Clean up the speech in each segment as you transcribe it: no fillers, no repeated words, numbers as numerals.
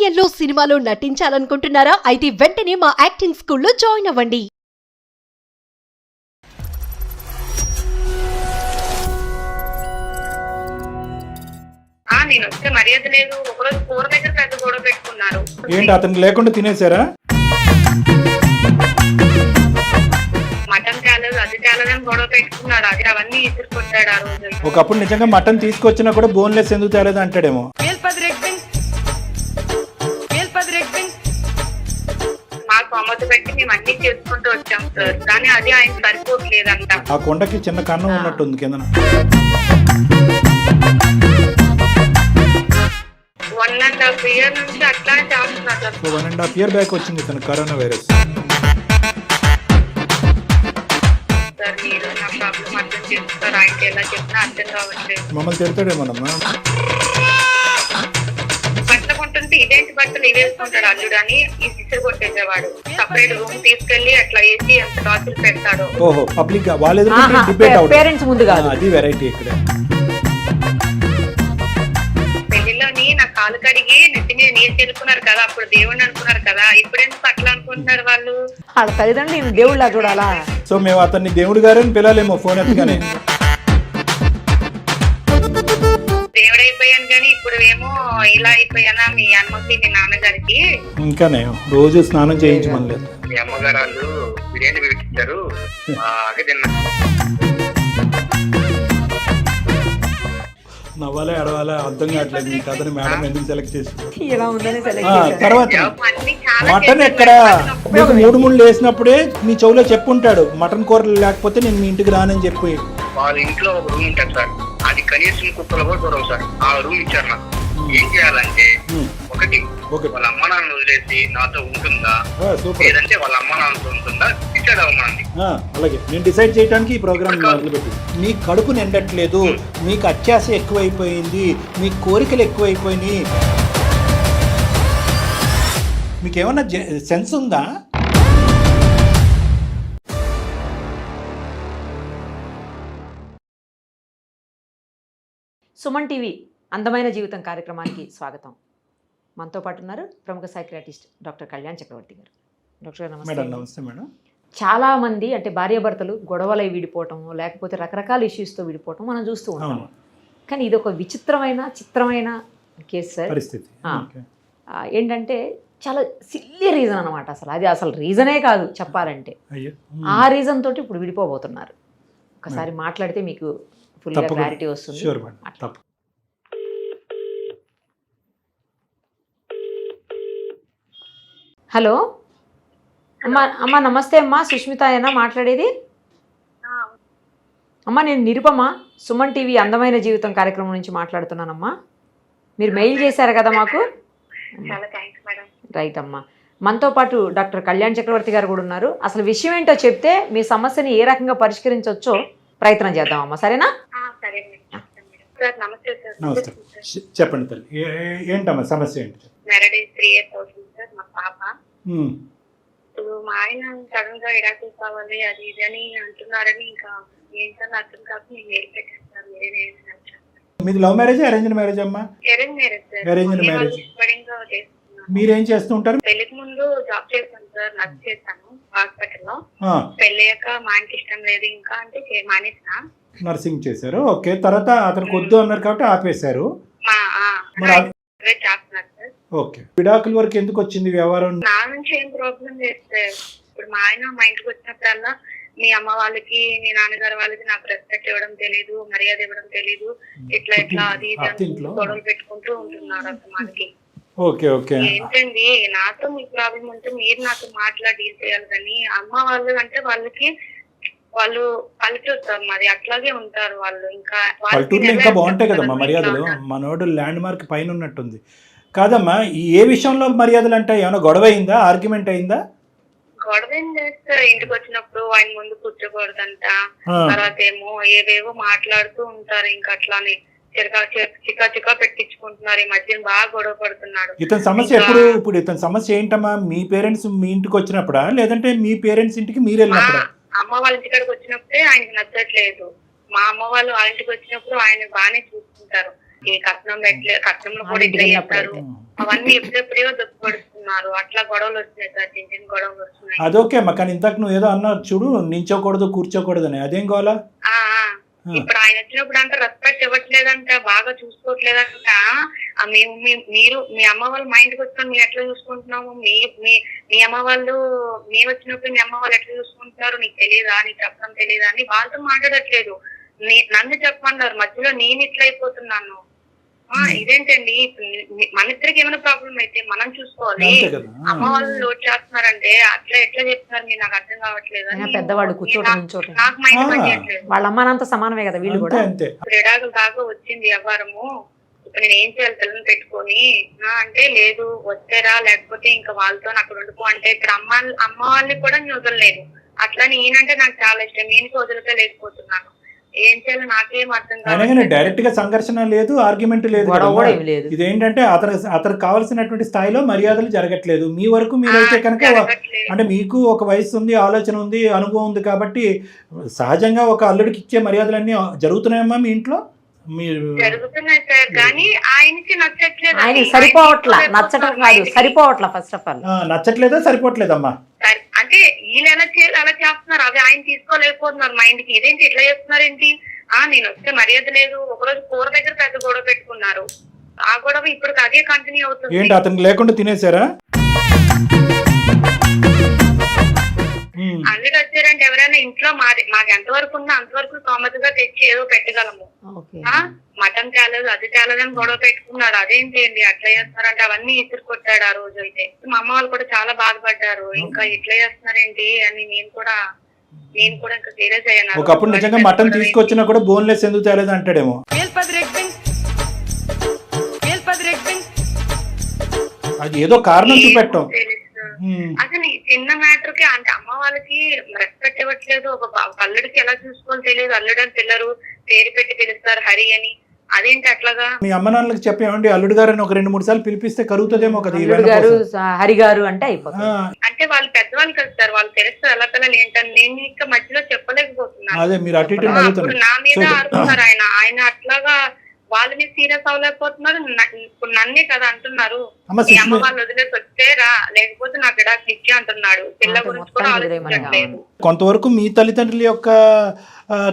సీరియల్లో సినిమాలో నటించాలనుకుంటున్నారా? అయితే వెంటనే మా యాక్టింగ్ స్కూల్లో జాయిన్ అవ్వండి. నేను వస్తే మర్యాద లేదు. ఒకరోజు కూర దగ్గర పెద్ద గొడవ పెట్టుకున్నారు. ఏంటి అతను లేకుండా తినేసారా? మటన్ తేలేదు, అది తేలేదని గొడవ పెట్టుకున్నాడు. అది అవన్నీ ఇసురు కొట్టాడు ఆ రోజు. ఒకప్పుడు నిజంగా మటన్ తీసుకొచ్చినా కూడా బోన్లెస్ ఎందుకు తేలేదు అంటాడేమో. మాకు అమ్మతో పెట్టి మేము అన్ని చేసుకుంటూ వచ్చాం సార్, కానీ అది ఆయన సరిపోవట్లేదంట. ఆ కొండకి చిన్న కన్నం ఉన్నట్టుంది కింద. 1.5 year నుంచి అట్లానే చేస్తున్నారు సార్. 1.5 year బ్యాక్ వచ్చింది తన కరోనా వైరస్. సార్ మీరు నా ప్రాబ్లం అర్థం చేస్తారు. ఆయనకి ఎలా చెప్పినా అర్థం కావట్లేదు. మమ్మల్ని తిడతాడేమోనమ్మా. బట్టలు కొంటుంటే ఇదేంటి బట్టలు ఇవేసుకుంటాడు అల్లుడు అని ఈ సిస్టర్ కొట్టేసేవాడు. సపరేట్ రూమ్ తీసుకెళ్లి అట్లా వేసి ఎంత టార్చర్ పెడతాడు. ఓహో, పబ్లిక్ గా వాళ్ళ ఎదురు డిబేట్ అవుట్. పేరెంట్స్ ముందు కాదు. అది వెరైటీ ఇక్కడ. పెళ్లిలోని నా కాలు కడిగి నెత్తి మీద నీరు తెలుపుకున్నారు కదా, అప్పుడు దేవుడిని అనుకున్నారు కదా, ఇప్పుడెందుకు అట్లా అనుకుంటున్నారు వాళ్ళు? వాళ్ళ తల్లిదండ్రులు నేను దేవుళ్ళ చూడాలా? సో మేము అతన్ని దేవుడు గారని పిలాలేమో ఫోన్ ఎత్తగానే. దేవుడైపోయాను కానీ ఇప్పుడు ఏమో ఇలా అయిపోయానా మీ అమ్మకి మీ నాన్నగారికి. ఇంకానే రోజు స్నానం చేయించమనలేదు. మీ అమ్మగారు వాళ్ళు బిర్యానీ పెట్టించారు, అదే తిన్నా. నవ్వాలా ఎడవాలా అర్థం కావట్లేదు మీ కథని మేడం ఎందుకు సెలెక్ట్ చేసి. ఇలా ఉందని సెలెక్ట్ తర్వాత అన్ని చాలా మటన్ ఎక్కడ మీకు 3 వేసినప్పుడే మీ చెవులో చెప్పుంటాడు, మటన్ కూర లేకపోతే నేను మీ ఇంటికి రానని చెప్పి. వాళ్ళ ఇంట్లో ఒక రూమ్ ఉంటుంది సార్, అది కనీసం కుక్కలు కూడా చూడవు సార్. ఆ రూమ్ ఇచ్చారు నాకు. ఏం చేయాలంటే ఒకటి వాళ్ళ అమ్మ నాన్న వదిలేసి నాతో ఉంటుందా, లేదంటే వాళ్ళ అమ్మ నాన్నతో ఉంటుందా డిసైడ్ అవ్వమంది. అలాగే నేను డిసైడ్ చేయడానికి ఈ ప్రోగ్రామ్ మొదలుపెట్టి. మీ కడుపు నిండట్లేదు, మీకు అత్యాశ ఎక్కువైపోయింది, మీ కోరికలు ఎక్కువైపోయినాయి, మీకేమన్నా సెన్స్ ఉందా? సుమన్ టీవీ అందమైన జీవితం కార్యక్రమానికి స్వాగతం. మనతో పాటు ఉన్నారు ప్రముఖ సైకియాట్రిస్ట్ డాక్టర్ కళ్యాణ్ చక్రవర్తి గారు. డాక్టర్ గారు నమస్తే. నమస్తే మేడం. చాలామంది అంటే భార్యాభర్తలు గొడవలై విడిపోవటం, లేకపోతే రకరకాల ఇష్యూస్తో విడిపోవటం మనం చూస్తూ ఉంటాం. కానీ ఇది ఒక చిత్రమైన కేసు సార్. పరిస్థితి ఏంటంటే చాలా సిల్లీ రీజన్ అనమాట. అసలు రీజనే కాదు చెప్పాలంటే. ఆ రీజన్ తోటి ఇప్పుడు విడిపోబోతున్నారు. ఒకసారి మాట్లాడితే మీకు ఫుల్గా క్లారిటీ వస్తుంది. హలో అమ్మా నమస్తే అమ్మా, సుష్మిత అయినా మాట్లాడేది? అమ్మా నేను నిరుపమ, సుమన్ టీవీ అందమైన జీవితం కార్యక్రమం నుంచి మాట్లాడుతున్నానమ్మా. మీరు మెయిల్ చేశారు కదా మాకు. రైట్ అమ్మా. మనతో పాటు డాక్టర్ కళ్యాణ్ చక్రవర్తి గారు కూడా ఉన్నారు. అసలు విషయం ఏంటో చెప్తే మీ సమస్యని ఏ రకంగా పరిష్కరించవచ్చో ప్రయత్నం చేద్దామమ్మా, సరేనా? నమస్తే, చెప్పండి తల్లి, ఏంటమ్మా సమస్య ఏంటి? మ్యారేజ్ 3 years అవుతుంది సార్. మా పాప ఇప్పుడు మా ఆయన సడన్ గా విడాకులు కావాలి అది ఇది అని అంటున్నారని ఇంకా ఏంటని అర్థం కాక నేను పెట్టేస్తాను. మీది లవ్ మ్యారేజ్ అరేంజ్డ్ మ్యారేజ్ అమ్మా? Arranged marriage. మీరేం చేస్తూ ఉంటారు? పెళ్లికి ముందు జాబ్ చేస్తాను సార్, నర్స్ చేస్తాను హాస్పిటల్లో. పెళ్ళయ్యాక మా ఆయనకి ఇష్టం లేదు ఇంకా అంటే మానేసిన. నర్సింగ్ చేశారు, ఓకే. తర్వాత అతనికి వద్దు అన్నారు కాబట్టి ఆపేశారు. చేస్తున్నారు సార్. ఓకే, విడాకుల వరకు ఎందుకు వచ్చింది వ్యవహారం? నా నుంచి ఏం ప్రాబ్లం చేస్తే ఇప్పుడు మా ఆయన మా ఇంటికి వచ్చినప్పుడల్లా మీ అమ్మ వాళ్ళకి మీ నాన్నగారు వాళ్ళకి నాకు రెస్పెక్ట్ ఇవ్వడం తెలీదు, మర్యాద ఇవ్వడం తెలీదు, ఇట్లా అది గొడవలు పెట్టుకుంటూ ఉంటున్నారు అసలు మనకి. Okay okay. ఏంటండి నాతో మీకు ప్రాబ్లం ఉంటే మీరు నాతో మాట్లాడి డీల్ చేయాలి, కానీ అమ్మ వాళ్ళు అంటే వాళ్ళకి వాళ్ళు పల్లెటూరు మరి అట్లాగే ఉంటారు వాళ్ళు. ఇంకా పల్లెటూరులో ఇంకా బాగుంటాయి కదమ్మా మర్యాదలు. మనోడు ల్యాండ్ మార్క్ పైన ఉన్నట్టుంది కాదమ్మా. ఏ విషయంలో మర్యాదలు అంటే ఏమైనా గొడవ అయిందా, ఆర్గ్యుమెంట్ అయిందా? గొడవ ఏం చేస్తారు, ఇంటికి వచ్చినప్పుడు ఆయన ముందు కూర్చోకూడదంట, తర్వాత ఏమో ఏవేవో మాట్లాడుతూ ఉంటారు. ఇంకా అట్లానే చికా పెట్టించుకుంటున్నారు. ఈ మధ్య బాగా గొడవ పడుతున్నాడు. ఇతని సమస్య ఎప్పుడు? ఇప్పుడు ఇతని సమస్య ఏంటమ్మా? మీ పేరెంట్స్ మీ ఇంటికి వచ్చినప్పుడా, లేదంటే మీ పేరెంట్స్ ఇంటికి మీరు వెళ్ళినప్పుడా? అమ్మ వాళ్ళ ఇంటికాడికి వచ్చినప్పుడే ఆయనకి నచ్చట్లేదు. మా అమ్మ వాళ్ళు వాళ్ళ ఇంటికి వచ్చినప్పుడు ఆయన బాగానే చూసుకుంటారు. ఈ కట్నంలో కూడా ఇట్లా చేస్తారు, అవన్నీ ఎప్పుడెప్పుడో దుఃఖపడుతున్నారు. అట్లా గొడవలు వస్తున్నాయి సార్, చిన్న చిన్న గొడవలు వస్తున్నాయి. అదొకే అమ్మా, కానీ ఇంతకు నువ్వు ఏదో అన్నావు చూడు, నించోకూడదు కూర్చోకూడదు అని, అదేం కావాలా? ఇప్పుడు ఆయన వచ్చినప్పుడు అంట రెస్పెక్ట్ ఇవ్వట్లేదంట, బాగా చూసుకోవట్లేదంట. మీరు మీ అమ్మ వాళ్ళు మా ఇంటికి వచ్చినప్పుడు మేము ఎట్లా చూసుకుంటున్నాము, మీ అమ్మ వాళ్ళు మేము వచ్చినప్పుడు మీ అమ్మ వాళ్ళు ఎట్లా చూసుకుంటున్నారు నీకు తెలియదా, నీకు చెప్పడం తెలియదా అని వాళ్ళతో మాట్లాడట్లేదు. నన్ను చెప్పమన్నారు, మధ్యలో నేను ఇట్లా అయిపోతున్నాను. ఇదేంటండి, మన ఇద్దరికి ఏమైనా ప్రాబ్లం అయితే మనం చూసుకోవాలి, అమ్మ వాళ్ళు లోడ్ చేస్తున్నారంటే అట్లా ఎట్లా చెప్తున్నారు మీరు, నాకు అర్థం కావట్లేదు. పెద్దవాడు కూర్చోటం నాకు మైండ్ పనిచేయట్లేదు. వాళ్ళ అమ్మానంత సమానమే కదా వీళ్ళు కూడా. క్రీడాకుల దాకా వచ్చింది వ్యవహారము, ఇప్పుడు నేను ఏం చేయాలి పిల్లల్ని పెట్టుకొని అంటే, లేదు వచ్చారా లేకపోతే ఇంకా వాళ్ళతో అక్కడ ఉండిపో అంటే, ఇప్పుడు అమ్మ వాళ్ళని కూడా నేను వదలలేదు. అట్లా నేనంటే నాకు చాలా ఇష్టం, నేను వదిలితే లేకపోతున్నాను. ఏం చేయాలి నాకేం అర్థం కాదు. డైరెక్ట్ గా సంఘర్షణ లేదు, ఆర్గ్యుమెంట్ లేదు. ఇదేంటంటే అతనికి కావాల్సినటువంటి స్థాయిలో మర్యాదలు జరగట్లేదు. మీ వరకు మీరైతే కనుక అంటే మీకు ఒక వయసు ఉంది, ఆలోచన ఉంది, అనుభవం ఉంది కాబట్టి సహజంగా ఒక అల్లుడికి ఇచ్చే మర్యాదలన్నీ జరుగుతున్నాయమ్మా మీ ఇంట్లో? జరుగుతున్నాయి సార్, కానీ ఆయనకి నచ్చట్లేదు. ఆయన సరిపోవట్లా, నచ్చటం కాదు, సరిపోవట్లా. ఫస్ట్ ఆఫ్ ఆల్ నచ్చట్లేదా సరిపోవట్లేదమ్మా అంటే వీళ్ళు ఎలా చేయాలి అలా చేస్తున్నారు, అవి ఆయన తీసుకోలేకపోతున్నారు మైండ్ కి. ఇదేంటి ఇట్లా చేస్తున్నారు ఏంటి, నేను వస్తే మర్యాద లేదు. ఒకరోజు కూర దగ్గర పెద్ద గొడవ పెట్టుకున్నారు, ఆ గొడవ ఇప్పుడు అదే కంటిన్యూ అవుతుంది. ఏంటి అతను లేకుండా తినేసారా? అల్లుడు వచ్చారంటే ఎవరైనా ఇంట్లో మాకు ఎంతవరకు ఉందో అంతవరకు స్తోమతగా తెచ్చి ఏదో పెట్టగలము. మటన్ తేలేదు, అది తేలేదని గొడవ పెట్టుకున్నాడు. అదేంటి అట్లా చేస్తున్నారంటే అవన్నీ ఇసురు కొట్టాడు ఆ రోజు అయితే. మా అమ్మ వాళ్ళు కూడా చాలా బాధపడ్డారు, ఇంకా ఇట్లా చేస్తున్నారేంటి అని. నేను కూడా ఇంకా సీరియస్ అయ్యాను. ఒకప్పుడు నిజంగా మటన్ తీసుకొచ్చినా కూడా బోన్లెస్ ఎందుకు తేలేదు అంటాడేమో. అది ఏదో కారణం చూపెట్టాం. అసలు ఈ చిన్న మ్యాటర్ కి అంటే అమ్మ వాళ్ళకి రెస్పెక్ట్ ఇవ్వట్లేదు, ఒక అల్లుడికి ఎలా చూసుకోవాలో తెలియదు. అల్లుడు అని పిల్లలు పేరు పెట్టి పిలుస్తారు హరి అని, అదేంటి అట్లాగా? మీ అమ్మ నాన్నలకు చెప్పేమండి అల్లుడు గారు అని ఒక 2-3 సార్లు పిలిపిస్తే కరుగుతుందేమో కదా. హరి గారు అంటే అంటే వాళ్ళు పెద్దవాళ్ళు కదా సార్, వాళ్ళు తెలుస్తారు ఎలా పిల్లలు ఏంటని. నేను ఇంకా మధ్యలో చెప్పలేకపోతున్నాను. అదే మీరు అటు ఇటు అప్పుడు నా మీద ఆడుతున్నారు ఆయన అట్లాగా. వాళ్ళ మీద సీరియస్ అవ్వలేకపోతున్నారు, ఇప్పుడు నన్నే కదా అంటున్నారు. మీ అమ్మ వాళ్ళు వదిలేసి వచ్చేరా లేకపోతే నాకు విడాకులు ఇచ్చి అంటున్నాడు. పిల్ల గురించి కూడా ఆలోచించట్లేదు. కొంతవరకు మీ తల్లిదండ్రుల యొక్క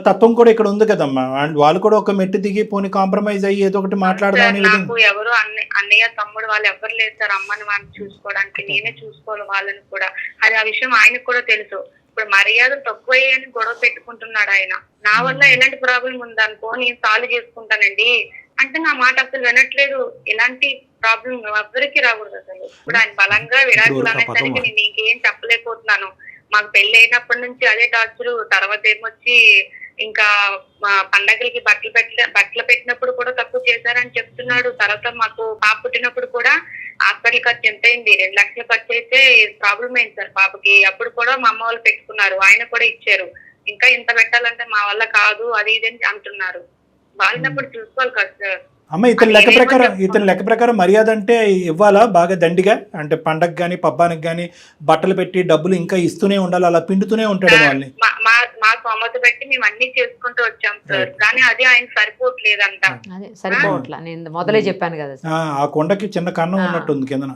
తత్వం కూడా ఇక్కడ ఉంది కదమ్మా. వాళ్ళు కూడా ఒక మెట్టు దిగి పోనీ కాంప్రమైజ్ అయ్యి ఏదో ఒకటి మాట్లాడదాం. నాకు ఎవరు అన్నయ్య తమ్ముడు వాళ్ళు ఎవరు లేదు సార్ అమ్మని వాళ్ళని చూసుకోవడానికి. నేనే చూసుకోవాలి వాళ్ళని కూడా. అది ఆ విషయం ఆయనకు కూడా తెలుసు. ఇప్పుడు మర్యాదలు తక్కువయ్యాయని గొడవ పెట్టుకుంటున్నాడు ఆయన. నా వల్ల ఎలాంటి ప్రాబ్లం ఉందనుకో నేను సాల్వ్ చేసుకుంటానండి అంటే నా మాట అసలు వినట్లేదు. ఎలాంటి ప్రాబ్లం ఎవ్వరికి రాకూడదు అసలు. ఇప్పుడు ఆయన బలంగా విడాకులు అనేసరికి నేను ఇంకేం చెప్పలేకపోతున్నాను. మాకు పెళ్లి అయినప్పటి నుంచి అదే టార్చర్. తర్వాత ఏమొచ్చి ఇంకా పండగలకి బట్టలు పెట్టినప్పుడు కూడా తక్కువ చేశారని చెప్తున్నాడు. తర్వాత మాకు పాప పుట్టినప్పుడు కూడా హాస్పిటల్ ఖర్చు ఎంత అయింది, 2 లక్షలు ఖర్చు అయితే ప్రాబ్లం అయింది సార్ పాపకి. అప్పుడు కూడా మా అమ్మ వాళ్ళు పెట్టుకున్నారు, ఆయన కూడా ఇచ్చారు. ఇంకా ఇంత పెట్టాలంటే మా వల్ల కాదు అది ఇది అని అంటున్నారు. వాళ్ళినప్పుడు చూసుకోవాలి కదా సార్. అమ్మ ఇతని లెక్క ప్రకారం మర్యాద అంటే ఇవ్వాలా బాగా దండిగా? అంటే పండగ గానీ పబ్బానికి గానీ బట్టలు పెట్టి డబ్బులు ఇంకా ఇస్తూనే ఉండాలి, అలా పిండుతూనే ఉంటాడు వాళ్ళని. మా సొమ్మత పెట్టి మేము అన్ని చేసుకుంటూ వచ్చాం సార్, కానీ అది ఆయన సరిపోవట్లేదంట. సరిపోవట్లా, నేను మొదలే చెప్పాను కదా. ఆ కొండకి చిన్న కన్నం ఉన్నట్టుంది కిందన.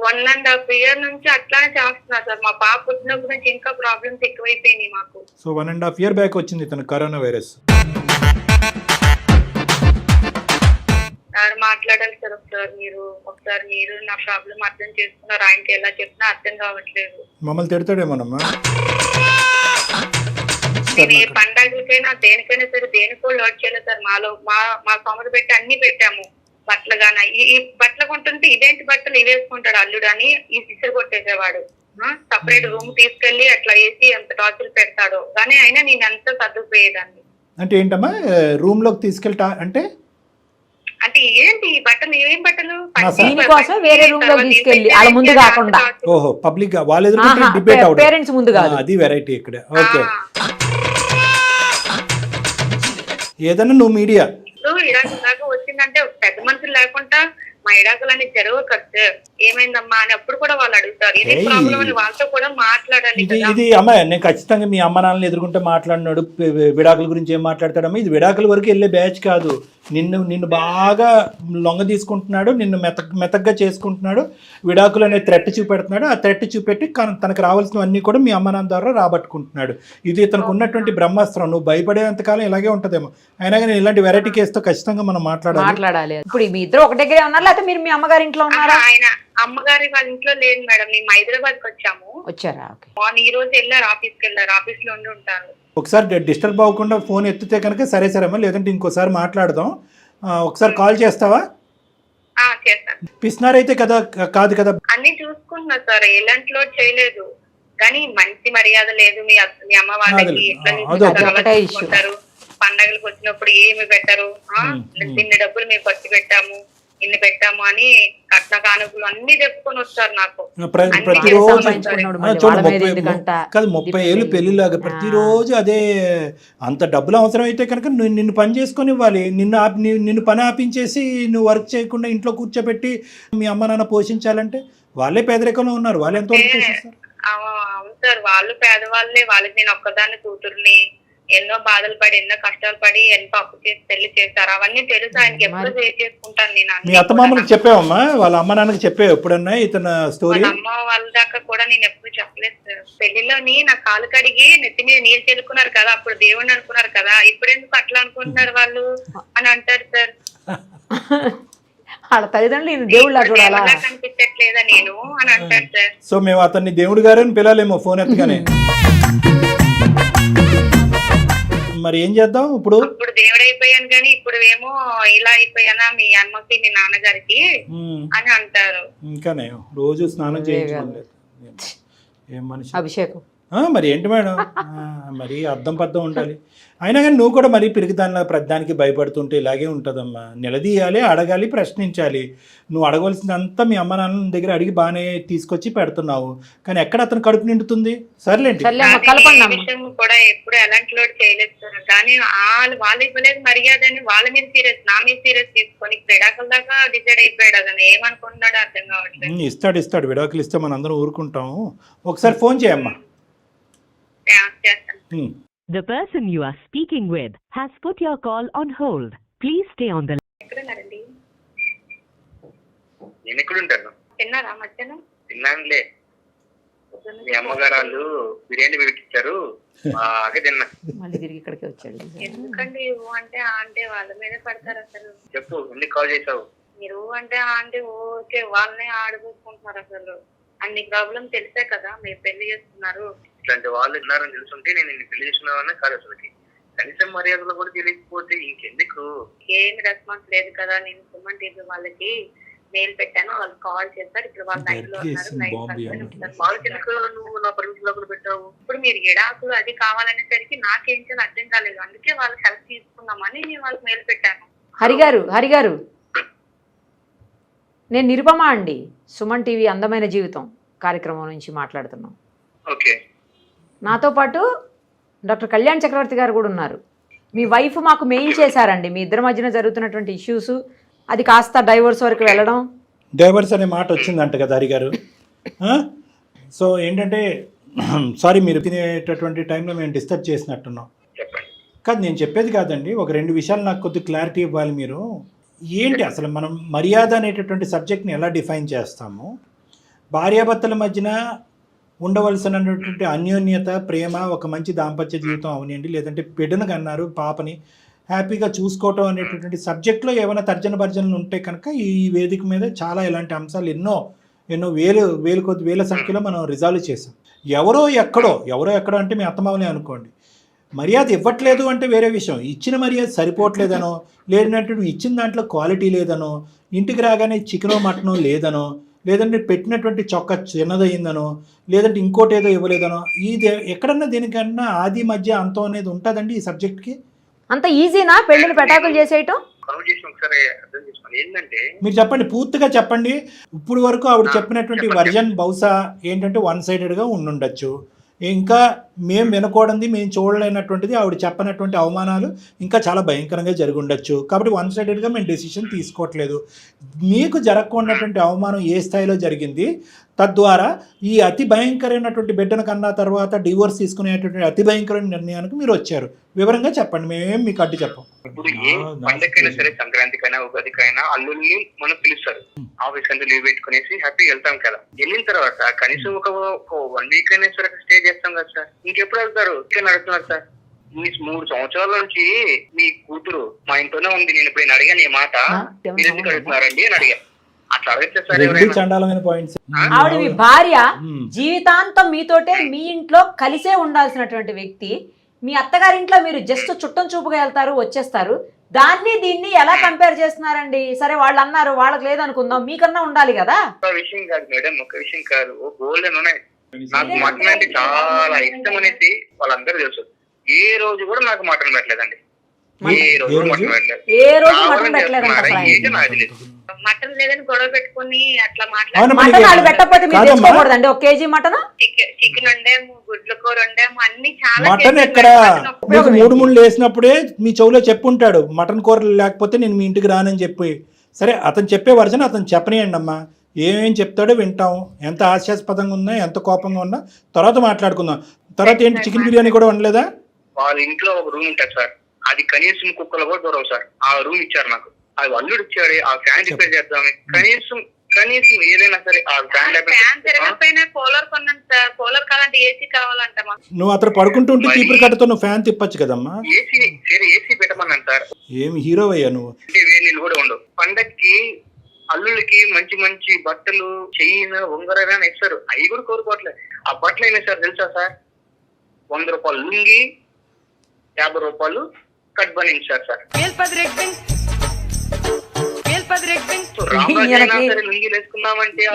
1.5 year నుంచి అట్లానే చేస్తున్నారు సార్. మా పాప పుట్టినప్పటి నుంచి ఇంకా ప్రాబ్లమ్స్ ఎక్కువైపోయినాయి మాకు. సో 1.5 year బ్యాక్ వచ్చింది ఇతను కరోనా వైరస్. మాట్లాడాలి సార్ ఒకసారి మీరు నా ప్రాబ్లం అర్థం చేసుకున్నారు. ఆయనకి ఎలా చెప్పినా అర్థం కావట్లేదు. మమ్మల్ని తిడతాడేమోనమ్మా. నేను ఏ పండగలకైనా దేనికైనా సరే దేనికో లోడ్ చేయలేదు సార్. మా సొమ్మత పెట్టి అన్ని పెట్టాము. బట్టలు గాన ఈ బట్టలు కొంటుంటే ఇదేంటి బట్టలు ఇవి వేసుకుంటాడు అల్లుడు అని ఈ సిసరు కొట్టేసేవాడు. సపరేట్ రూమ్ తీసుకెళ్లి అట్లా వేసి ఎంత టార్చర్ పెడతాడో. కానీ అయినా నేను ఎంత సర్దుకుపోయేదాన్ని. అంటే ఏంటమ్మా రూమ్ లోకి తీసుకెళ్తా అంటే ఏంటి ఈ బట్టలు ఏం బట్టలు దీనికోసం వేరే రూమ్ లో తీసుకెళ్లి వాళ్ళ ముందు కాకుండా. ఓహో పబ్లిక్ గా వాళ్ళ ఎదురు డిబేట్ అవుట్, పేరెంట్స్ ముందు కాదు. అది వెరైటీ ఇక్కడ. ఓకే ఏదన్నా నువ్వు మీడియా ఇడాకుల దాకా వచ్చిందంటే పెద్ద మనుషులు లేకుండా మా ఇడాకులు అనేది జరగవు కదా. ఏమైందమ్మా అని అప్పుడు కూడా వాళ్ళు అడుగుతారు. ఇది ప్రాబ్లం అని వాళ్ళతో కూడా మాట్లాడాలి ఇది కదా. ఇది అమ్మ నేను ఖచ్చితంగా మీ అమ్మ నాన్నని ఎదుర్కొంటే మాట్లాడినాడు విడాకుల గురించి ఏం మాట్లాడతాడమ్మా. ఇది విడాకుల వరకు వెళ్ళే బ్యాచ్ కాదు. నిన్ను బాగా లొంగ తీసుకుంటున్నాడు, నిన్ను మెతగ్గా చేసుకుంటున్నాడు, విడాకులు అనే థ్రెట్ చూపెడుతున్నాడు. ఆ థ్రెట్ చూపెట్టి తనకు రావాల్సినవన్నీ కూడా మీ అమ్మ నాన్న ద్వారా రాబట్టుకుంటున్నాడు. ఇది ఇతనికి ఉన్నటువంటి బ్రహ్మాస్త్రం. నువ్వు భయపడేంతకాలం ఇలాగే ఉంటుందేమో. అయినా కానీ ఇలాంటి వెరైటీ కేసుతో ఖచ్చితంగా మనం మాట్లాడాలి. ఇప్పుడు మీ ఇద్దరు ఒక దగ్గరే ఉన్నారు, లేకపోతే మీరు మీ అమ్మగారి ఇంట్లో ఉన్నారా? ఆయన అమ్మగారి వాళ్ళ ఇంట్లో లేదు మేడం, మేము హైదరాబాద్ కి వచ్చారా? ఈ రోజు వెళ్ళారు, ఆఫీస్కి వెళ్ళారు, ఆఫీస్ లో ఉండి ఉంటారు. ఒకసారి డిస్టర్బ్ అవ్వకుండా ఫోన్ ఎత్తితే కనుక సరే అమ్మా, లేదంటే ఇంకోసారి మాట్లాడదాం. ఒకసారి కాల్ చేస్తావా? చేస్తాను. పిసినారైతే కదా కాదు కదా? అన్ని చూసుకుంటున్నా సార్, ఎలాంటి లోడ్ చేయలేదు, కానీ మంచి మర్యాద లేదు. మీ అమ్మ వాళ్ళకి ఎట్లా చూసుకుంటారు, పండగలకు వచ్చినప్పుడు ఏమి పెట్టరు, ఇన్ని డబ్బులు మేము ఖర్చు పెట్టాము, ఇన్ని పెట్టాము అని కట్న కానుకలు అన్ని చెప్పుకొని వస్తారు నాకు. ప్రతిరోజు 30 ఏళ్ళు పెళ్లిలాగా ప్రతిరోజు అదే. అంత డబ్బులు అవసరం అయితే కనుక నిన్ను పని చేసుకొని ఇవ్వాలి. నిన్ను పని ఆపించేసి నువ్వు వర్క్ చేయకుండా ఇంట్లో కూర్చోబెట్టి మీ అమ్మ నాన్న పోషించాలంటే వాళ్ళే పేదరికంలో ఉన్నారు. వాళ్ళు ఎంతవరకు పోషిస్తారు? అవును సార్, వాళ్ళు పేదవాళ్ళే. వాళ్ళకి నేను ఒక్కదాన్ని కూతుర్ని, ఎన్నో బాధలు పడి, ఎన్నో కష్టాలు పడి, ఎంతో అప్పు చేసి పెళ్లి చేశారు. అవన్నీ తెలుసు ఆయనకి. ఎప్పుడు చేసుకుంటాను నేను. మీ అత్తమామలకు చెప్పావమ్మా? వాళ్ళ అమ్మ నాన్నకి చెప్పావు ఎప్పుడన్నా ఇతను స్టోరీ? అమ్మ వాళ్ళ దాకా కూడా నేను ఎప్పుడు చెప్పలేదు సార్. పెళ్లిలోని నా కాలు కడిగి నెత్తి మీద నీళ్ళు చెల్లుకున్నారు కదా, అప్పుడు దేవుడిని అనుకున్నారు కదా, ఇప్పుడు ఎందుకు అట్లా అనుకుంటున్నారు వాళ్ళు అని అంటారు సార్. వాళ్ళ తల్లిదండ్రులు దేవుళ్ళ కనిపించట్లేదా నేను అని అంటారు సార్. సో మేము అతన్ని దేవుడు గారు అని పిలవలేమో ఫోన్ ఎత్తగానే. మరి ఏం చేద్దాం ఇప్పుడు? ఇప్పుడు దేవుడు అయిపోయాను కానీ ఇప్పుడు ఏమో ఇలా అయిపోయానా మీ అమ్మకి మీ నాన్నగారికి అని అంటారు. ఇంకానే రోజు స్నానం చేయించుకోలేదు ఏం మనిషి అభిషేకం. మరి ఏంటి మేడం, మరి అర్థం పద్ధం ఉండాలి. అయినా కానీ నువ్వు కూడా మరీ పిరికిదానిలా ప్రతిదానికి భయపడుతుంటే ఇలాగే ఉంటుందమ్మా. నిలదీయాలి, అడగాలి, ప్రశ్నించాలి. నువ్వు అడగవలసినంతా మీ అమ్మ నాన్న దగ్గర అడిగి బాగానే తీసుకొచ్చి పెడుతున్నావు, కానీ ఎక్కడ అతను కడుపు నిండుతుంది? సర్లేండి. విషయం కూడా ఎప్పుడు ఎలాంటి లోడ్ చేయలేదు సార్, కానీ వాళ్ళు ఇవ్వలేదు మర్యాద అని వాళ్ళ మీద సీరియస్, నా మీద సీరియస్ తీసుకొని విడాకుల దాకా డిసైడ్ అయిపోయాడు. అతను ఏమనుకుంటున్నాడో అర్థం కావట్లేదు. ఇస్తాడు విడాకులు ఇస్తే మన అందరం ఊరుకుంటాము. ఒకసారి ఫోన్ చేయమ్మా. The person you are speaking with has put your call on hold. Please stay on the line. ఎక్కడున్నారండి? నేను ఎక్కడుంటాను? తిన్నారా మధ్యాహ్నం? తిన్నానులే. మీ అమ్మగారు వాళ్ళు బిర్యానీ పెట్టించారు, అదే తిన్నా. మళ్ళీ తిరిగి ఇక్కడికి వచ్చాడు. ఎందుకండి అంటే వాళ్ళ మీదే పడతారు అసలు. చెప్పు, ఎందుకు కాల్ చేసావు? మీరు అంటే ఓకే వాళ్ళనే ఆడిపోసుకుంటున్నారు. అసలు అన్ని ప్రాబ్లం తెలిసే కదా మీరు పెళ్లి చేస్తున్నారు. ఇట్లాంటి వాళ్ళు ఉన్నారని తెలుసుంటే నేను నిన్ను పెళ్లి చేసుకున్నావన్నా కాదు. అసలుకి కనీసం మర్యాదలు కూడా తెలియకపోతే ఇంకెందుకు? ఏమి రెస్పాన్స్ లేదు కదా. నేను సుమన్ టీవీ వాళ్ళకి మెయిల్ పెట్టాను, వాళ్ళు కాల్ చేస్తారు. ఇప్పుడు వాళ్ళు నైట్ లో ఉన్నారు. వాళ్ళకి నువ్వు నా పర్మిషన్ లోపల పెట్టావు. ఇప్పుడు మీరు ఎడాకులు అది కావాలనేసరికి నాకేం చేయాలి అర్థం కాలేదు. అందుకే వాళ్ళకి హెల్ప్ తీసుకుందామని నేను వాళ్ళకి మెయిల్ పెట్టాను. హరిగారు నేను నిరుపమ అండి, సుమన్ టీవీ అందమైన జీవితం కార్యక్రమం నుంచి మాట్లాడుతున్నాం. ఓకే, నాతో పాటు డాక్టర్ కళ్యాణ్ చక్రవర్తి గారు కూడా ఉన్నారు. మీ వైఫ్ మాకు మెయిల్ చేశారండి, మీ ఇద్దరి మధ్యన జరుగుతున్నటువంటి ఇష్యూస్, అది కాస్త డైవర్స్ వరకు వెళ్ళడం. డైవర్స్ అనే మాట వచ్చిందంట కదా హరిగారు. సో ఏంటంటే సారీ, మీరు తినేటటువంటి టైంలో మేము డిస్టర్బ్ చేసినట్టున్నాం. కాదు, నేను చెప్పేది కాదండి, ఒక 2 విషయాలు నాకు కొద్దిగా క్లారిటీ ఇవ్వాలి మీరు. ఏంటి అసలు మనం మర్యాద అనేటటువంటి సబ్జెక్ట్ని ఎలా డిఫైన్ చేస్తాము? భార్యాభర్తల మధ్యన ఉండవలసినటువంటి అన్యోన్యత, ప్రేమ, ఒక మంచి దాంపత్య జీవితం అవనండి, లేదంటే బిడ్డను కన్నారు పాపని హ్యాపీగా చూసుకోవటం అనేటటువంటి సబ్జెక్ట్లో ఏమైనా తర్జన భర్జనలు ఉంటే కనుక ఈ వేదిక మీద చాలా ఇలాంటి అంశాలు ఎన్నో వేల సంఖ్యలో మనం రిజాల్వ్ చేసాం. ఎవరో ఎక్కడో అంటే మీ అత్తమామలే అనుకోండి, మర్యాద ఇవ్వట్లేదు అంటే వేరే విషయం. ఇచ్చిన మర్యాద సరిపోవట్లేదనో, లేదంటే ఇచ్చిన దాంట్లో క్వాలిటీ లేదనో, ఇంటికి రాగానే చికెనో మటనో లేదనో, లేదంటే పెట్టినటువంటి చొక్కా చిన్నదయ్యిందనో, లేదంటే ఇంకోటి ఏదో ఇవ్వలేదనో, ఇది ఎక్కడన్నా దేనికన్నా ఆది మధ్య అంతం అనేది ఉంటుందండి ఈ సబ్జెక్ట్కి. అంత ఈజీనా పెళ్ళిని పెటాకులు చేసేయటం? మీరు చెప్పండి, పూర్తిగా చెప్పండి. ఇప్పుడు వరకు ఆవిడ చెప్పినటువంటి వర్జన్ బహుశా ఏంటంటే 1 సైడెడ్గా ఉండుండొచ్చు. ఇంకా మేము వినకూడదు, మేము చూడలేనటువంటిది, ఆవిడ చెప్పనటువంటి అవమానాలు ఇంకా చాలా భయంకరంగా జరిగి ఉండొచ్చు. కాబట్టి వన్ సైడెడ్గా మేము డెసిషన్ తీసుకోవట్లేదు. మీకు జరగకుండాటువంటి అవమానం ఏ స్థాయిలో జరిగింది, తద్వారా ఈ అతి భయంకరమైనటువంటి బిడ్డను కన్నా తర్వాత డివోర్స్ తీసుకునేటువంటి అతి భయంకరమైన నిర్ణయానికి మీరు వచ్చారు. వివరంగా చెప్పండి, మేమేం మీకు అడ్డు చెప్పం. ఇప్పుడు ఏ పండగకైనా సరే, సంక్రాంతికైనా ఉగాదికైనా అల్లుల్ని మనం పిలుస్తారు. ఆఫీస్ అంతా లీవ్ పెట్టుకునేసి హ్యాపీగా వెళ్తాం కదా. వెళ్ళిన తర్వాత కనీసం ఒక 1 వీక్ అయినా సరే స్టే చేస్తాం కదా సార్. ఇంకెప్పుడు వెళ్తారు? ఇక్కడ నడుతున్నారు సార్. మీ 3 సంవత్సరాల నుంచి మీ కూతురు మా ఇంట్లోనే ఉంది. నేను ఇప్పుడు అడిగాను ఈ మాట, మీరు ఎందుకు అడుగుతున్నారండి అని అడిగా. అట్లా అడిగితే సార్ చండాలమైన పాయింట్స్. ఆవిడ మీ భార్య జీవితాంతం మీతోటే మీ ఇంట్లో కలిసే ఉండాల్సినటువంటి వ్యక్తి. మీ అత్తగారింట్లో మీరు జస్ట్ చుట్టం చూపుగా వెళ్తారు, వచ్చేస్తారు. దాన్ని దీన్ని ఎలా కంపేర్ చేస్తున్నారండి? సరే వాళ్ళు అన్నారు, వాళ్ళకి లేదనుకుందాం, మీకన్నా ఉండాలి కదా. ఒక విషయం కాదు మేడం, ఒక విషయం కాదు, గోల్డెన్ ఉన్నాయి. నాకు మటన్ అంటే చాలా ఇష్టం అనేసి వాళ్ళందరూ తెలుసు. ఏ రోజు కూడా నాకు మటన్ పెట్టలేదండి. ఏ రోజు మటన్ పెట్టలేదు. ఏ రోజు మటన్ పెట్టలేదండి. మటన్ లేదని గొడవ పెట్టుకుని అట్లా మటన్ వాళ్ళు పెట్టకపోతే మీరు తెచ్చుకోకూడదండి. 1 కేజీ మటన్, చికెన్ వండాము, గుడ్ల కూర వండాము, అన్ని చాలా. మటన్ ఎక్కడ మీకు 3 వేసినప్పుడే మీ చెవులో చెప్పుంటాడు, మటన్ కూర లేకపోతే నేను మీ ఇంటికి రానని చెప్పి. సరే, అతను చెప్పే వర్జన్ అతను చెప్పనియండి అమ్మా. ఏమేం చెప్తాడో వింటాం. ఎంత హాస్యాస్పదంగా ఉన్నా, ఎంత కోపంగా ఉన్నా తర్వాత మాట్లాడుకుందాం. తర్వాత ఏంటి, చికెన్ బిర్యానీ కూడా వండలేదా? వాళ్ళ ఇంట్లో ఒక రూమ్ ఉంటుంది సార్, అది కనీసం కుక్కలు కూడా దూరవు సార్. ఆ రూమ్ ఇచ్చారు నాకు. అది అల్లుడు ఇచ్చాడు. ఆ ఫ్యాన్ రిపేర్ చేద్దామని కనీసం ఏదైనా సరే ఆ ఫ్యాన్ తిరగకపోయినా కూలర్ కొన్నాను సార్. కూలర్ కావాలంటే ఏసీ కావాలంట. నువ్వు అతను పడుకుంటుంటే చీపురు కట్టతో నువ్వు ఫ్యాన్ తిప్పచ్చు కదమ్మా. ఏసీ పెట్టమన్నాను సార్. ఏమి హీరో అయ్యా నువ్వు. వేడి నీళ్ళు కూడా ఉండవు. పండక్కి అల్లుళ్ళకి మంచి మంచి బట్టలు, చైన్, ఉంగరైనా ఇస్తారు. అవి కూడా కోరుకోవట్లేదు. ఆ బట్టలు అయినా సార్ తెలుసా సార్, 100 రూపాయలు లుంగి, 50 రూపాయలు కట్ బనించారు సార్.